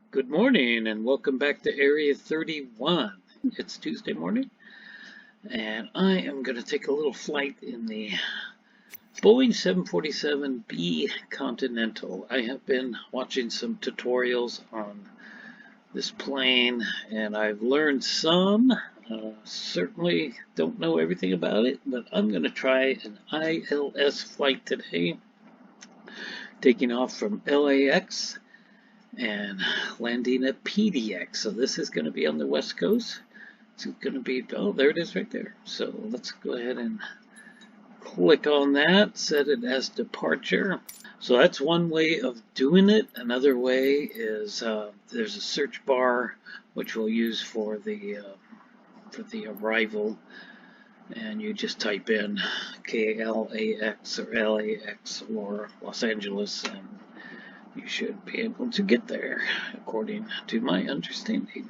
Good morning and welcome back to Area 31. It's Tuesday morning and I am going to take a little flight in the Boeing 747B Continental. I have been watching some tutorials on this plane and I've learned some. Certainly don't know everything about it, but I'm going to try an ILS flight today, taking off from LAX and landing at PDX. So this is going to be on the West Coast. It's going to be, oh, there it is right there. So let's go ahead and click on that, set it as departure. So that's one way of doing it. Another way is there's a search bar which we'll use for the arrival, and you just type in KLAX or LAX or Los Angeles, and you should be able to get there, according to my understanding.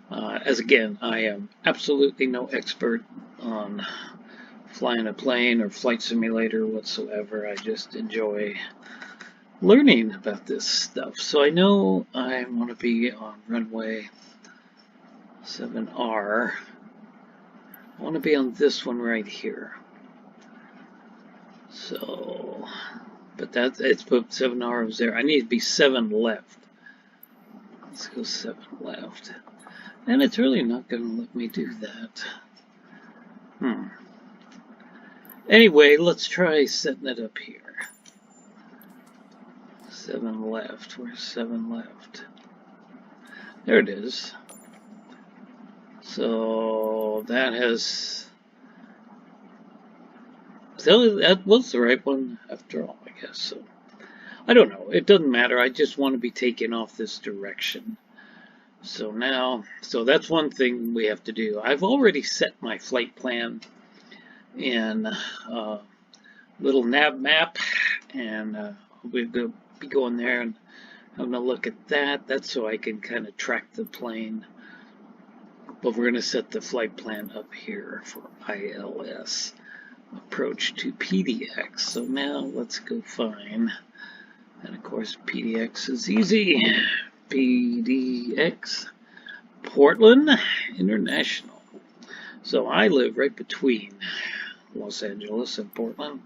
As again, I am absolutely no expert on flying a plane or flight simulator whatsoever. I just enjoy learning about this stuff. So I know I want to be on runway 7R. I want to be on this one right here. So, but it's put 7R was there. I need to be 7 left. Let's go 7 left. And it's really not going to let me do that. Anyway, let's try setting it up here. 7 left. Where's 7 left? There it is. So that has... So that was the right one after all, I guess. So I don't know. It doesn't matter. I just want to be taking off this direction. So now, so that's one thing we have to do. I've already set my flight plan in little nav map, and we're going to be going there and having a look at that. That's so I can kind of track the plane. But we're going to set the flight plan up here for ILS approach to PDX. So now let's go find, and of course PDX is easy. PDX Portland International. So I live right between Los Angeles and Portland.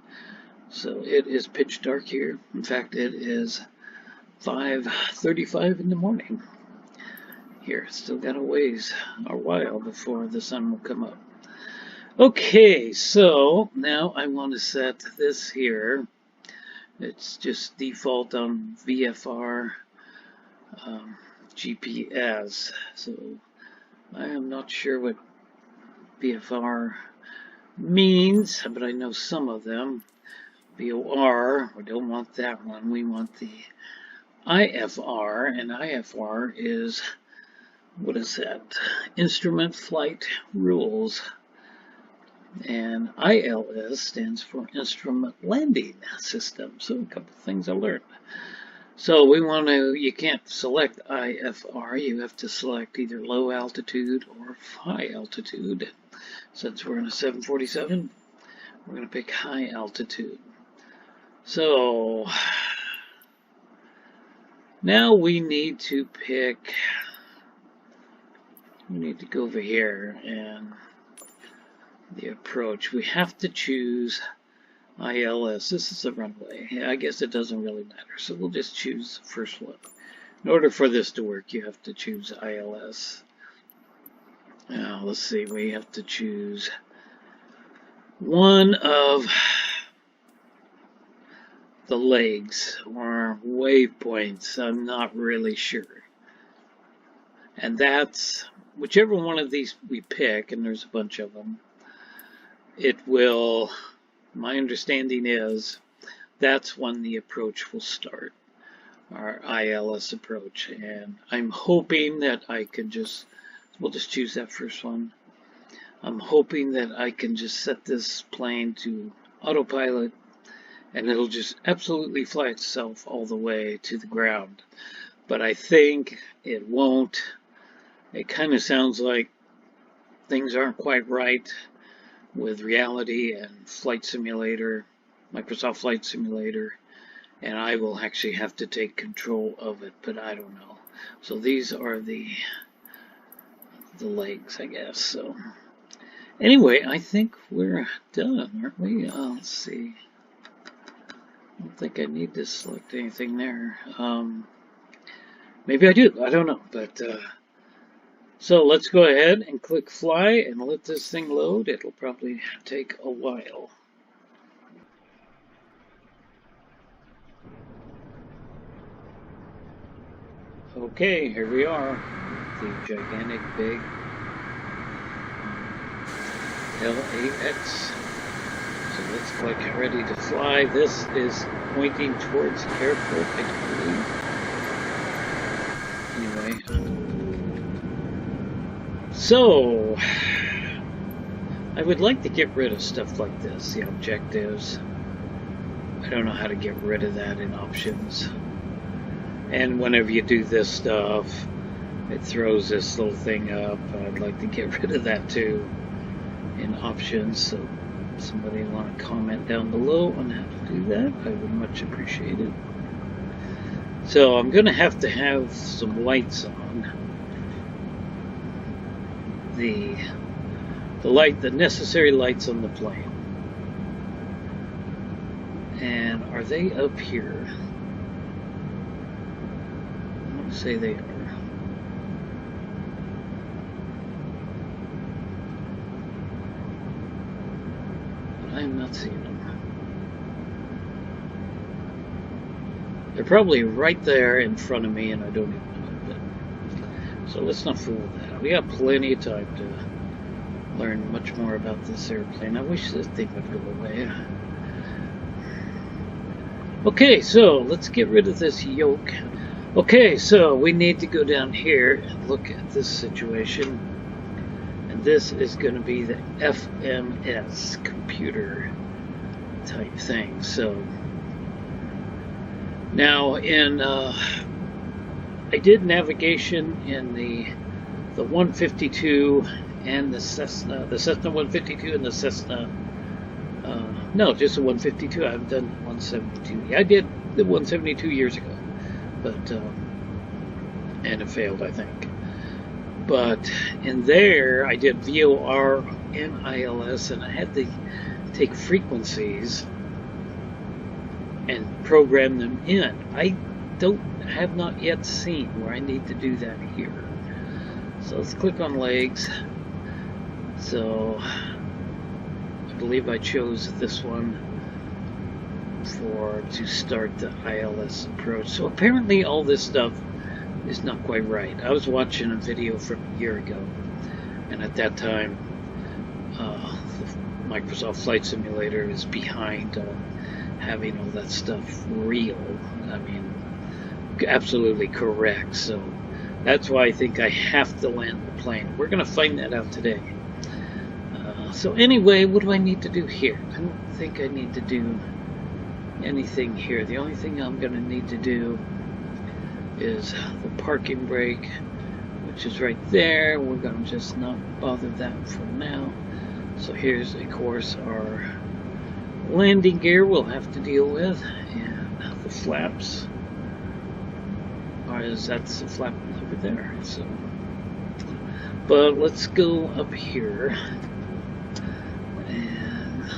So it is pitch dark here. In fact, it is 5:35 in the morning. Here, still got a while before the sun will come up. Okay, so now I want to set this here. It's just default on VFR GPS. So I am not sure what VFR means, but I know some of them. VOR, we don't want that one. We want the IFR, and IFR is, what is that? Instrument Flight Rules. And ILS stands for Instrument Landing System. So a couple of things I learned. So we want to, you can't select IFR, you have to select either low altitude or high altitude. Since we're in a 747, we're going to pick high altitude. So now we need to pick, we need to go over here and the approach. We have to choose ILS. This is the runway. I guess it doesn't really matter. So we'll just choose the first one. In order for this to work, you have to choose ILS. Now, let's see. We have to choose one of the legs or waypoints. I'm not really sure. And that's whichever one of these we pick, and there's a bunch of them, it will, my understanding is, that's when the approach will start, our ILS approach. And I'm hoping that I can just, we'll just choose that first one. I'm hoping that I can just set this plane to autopilot and it'll just absolutely fly itself all the way to the ground. But I think it won't. It kind of sounds like things aren't quite right with reality and flight simulator, Microsoft Flight Simulator, and I will actually have to take control of it, but I don't know. So these are the legs, I guess. So anyway, I think we're done, aren't we? Let's see. I don't think I need to select anything there. Maybe I do. I don't know. But so let's go ahead and click fly and let this thing load. It'll probably take a while. Okay, here we are. The gigantic big LAX. So let's click ready to fly. This is pointing towards the airport, I believe. Anyway. So, I would like to get rid of stuff like this, the objectives. I don't know how to get rid of that in options. And whenever you do this stuff, it throws this little thing up. I'd like to get rid of that too in options. So somebody want to comment down below on how to do that, I would much appreciate it. So I'm going to have some lights on. The necessary lights on the plane. And are they up here? I want to say they are. I'm not seeing them. They're probably right there in front of me and I don't even know it. So let's not fool with that. We got plenty of time to learn much more about this airplane. I wish this thing would go away. Okay, so let's get rid of this yoke. Okay, so we need to go down here and look at this situation. And this is going to be the FMS computer type thing. So now I did navigation in the 152 and the Cessna 152 and the Cessna. No, just the 152. I haven't done 172. I did the 172 years ago, but and it failed, I think. But in there, I did VOR and ILS, and I had to take frequencies and program them in. I have not yet seen where I need to do that here. So let's click on legs. So I believe I chose this one to start the ILS approach. So apparently all this stuff is not quite right. I was watching a video from a year ago, and at that time the Microsoft Flight Simulator is behind having all that stuff real. I mean, absolutely correct. So that's why I think I have to land the plane. We're going to find that out today. So anyway, what do I need to do here? I don't think I need to do anything here. The only thing I'm going to need to do is the parking brake, which is right there. We're going to just not bother that for now. So here's, of course, our landing gear we'll have to deal with, and the flaps. That's the flap over there. So, but let's go up here. And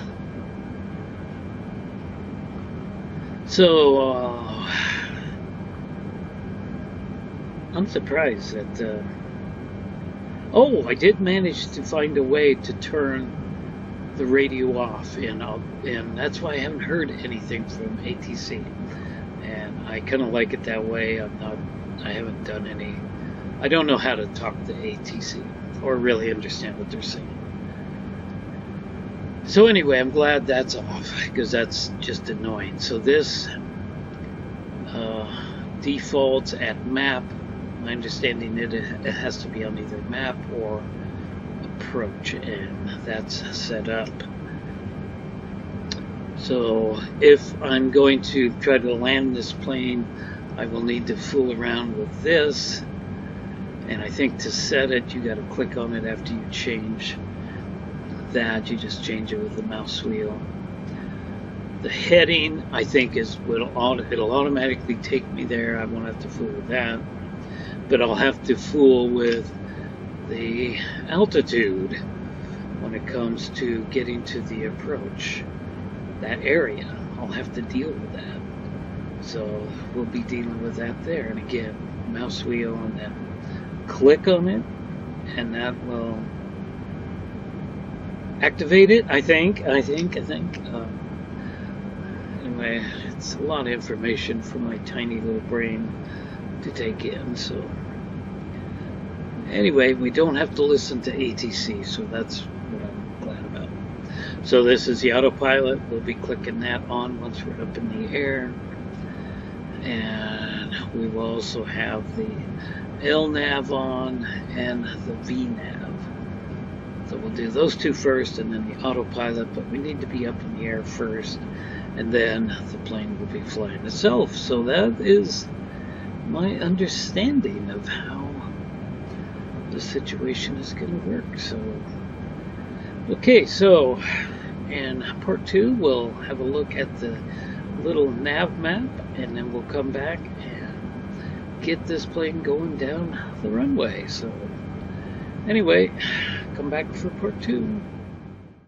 so I'm surprised that oh, I did manage to find a way to turn the radio off, and that's why I haven't heard anything from ATC, and I kind of like it that way. I haven't done any, I don't know how to talk to ATC or really understand what they're saying. So anyway, I'm glad that's off, because that's just annoying. So this defaults at map. My understanding it has to be on either map or approach, and that's set up. So if I'm going to try to land this plane, I will need to fool around with this, and I think to set it, you got to click on it after you change that. You just change it with the mouse wheel. The heading, I think, it'll automatically take me there. I won't have to fool with that. But I'll have to fool with the altitude when it comes to getting to the approach. That area, I'll have to deal with that. So we'll be dealing with that there. And again, mouse wheel and then click on it, and that will activate it, I think. Anyway, it's a lot of information for my tiny little brain to take in. So anyway, we don't have to listen to ATC, so that's what I'm glad about. So this is the autopilot. We'll be clicking that on once we're up in the air. And we will also have the LNAV on and the VNAV. So we'll do those two first and then the autopilot, but we need to be up in the air first, and then the plane will be flying itself. So that is my understanding of how the situation is going to work. So, okay, so in part 2, we'll have a look at the little nav map, and then we'll come back and get this plane going down the runway. So anyway, come back for part 2.